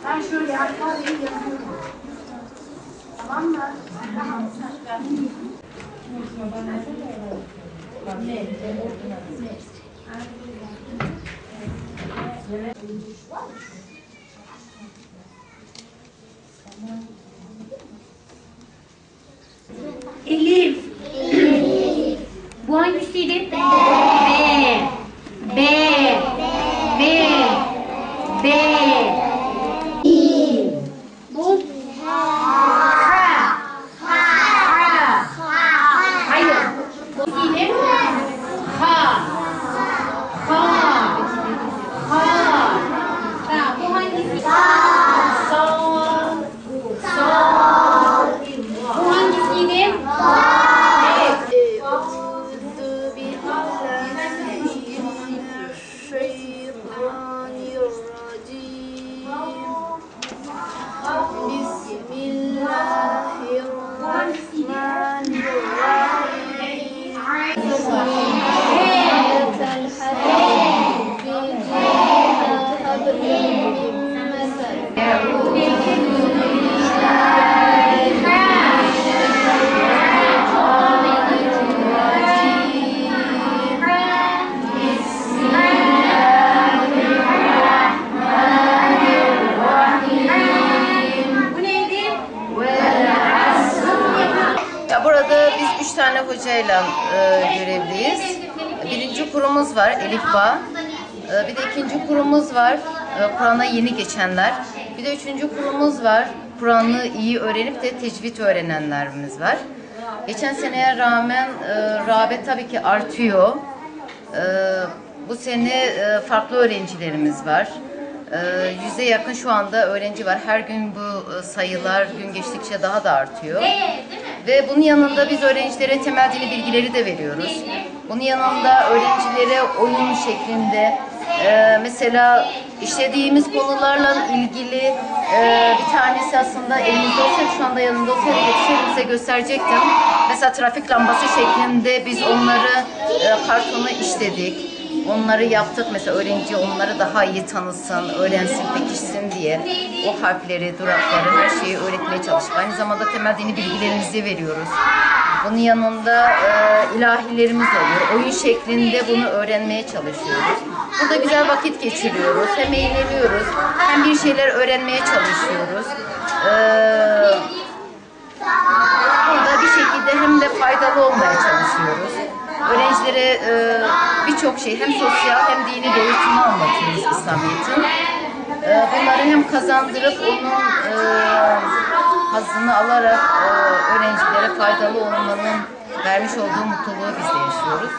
Ben şöyle alfabeyi yazıyorum. Tamam mı? Elif. Bu hangisiydi? B. B. B. B. Bu. Ha. Ha. Hayır. Bu hangisiydi? Ha. Ha. Ha. Tamam. Bu hangisi? Sol. Sol. Bu hangisiydi? Burada biz 3 tane hocayla görevliyiz. Birinci kurumuz var Elif Bağ. Bir de ikinci kurumuz var Kur'an'a yeni geçenler. Bir de üçüncü kurumuz var Kur'an'ı iyi öğrenip de tecvid öğrenenlerimiz var. Geçen seneye rağmen rağbet tabii ki artıyor. Bu sene farklı öğrencilerimiz var. 100'e yakın şu anda öğrenci var. Her gün bu sayılar gün geçtikçe daha da artıyor. Ve bunun yanında biz öğrencilere temel dini bilgileri de veriyoruz. Bunun yanında öğrencilere oyun şeklinde mesela işlediğimiz konularla ilgili bir tanesi aslında elimizde olsaydı, şu anda yanımda olsaydı size gösterecektim. Mesela trafik lambası şeklinde biz onları kartona işledik. Onları yaptık mesela öğrenci onları daha iyi tanısın, öğrensin, pekişsin diye o harfleri, durakları, her şeyi öğretmeye çalıştık. Aynı zamanda temel dini bilgilerimizi veriyoruz. Bunun yanında ilahilerimiz oluyor. Oyun şeklinde bunu öğrenmeye çalışıyoruz. Burada güzel vakit geçiriyoruz. Hem eğleniyoruz hem bir şeyler öğrenmeye çalışıyoruz. Burada bir şekilde hem de faydalı olmaya çalışıyoruz. Öğrencilere birçok şey hem sosyal hem dini boyutunu anlatıyoruz İslamiyet'in. Bunları hem kazandırıp onun hazzını alarak öğrencilere faydalı olmanın vermiş olduğu mutluluğu biz de yaşıyoruz.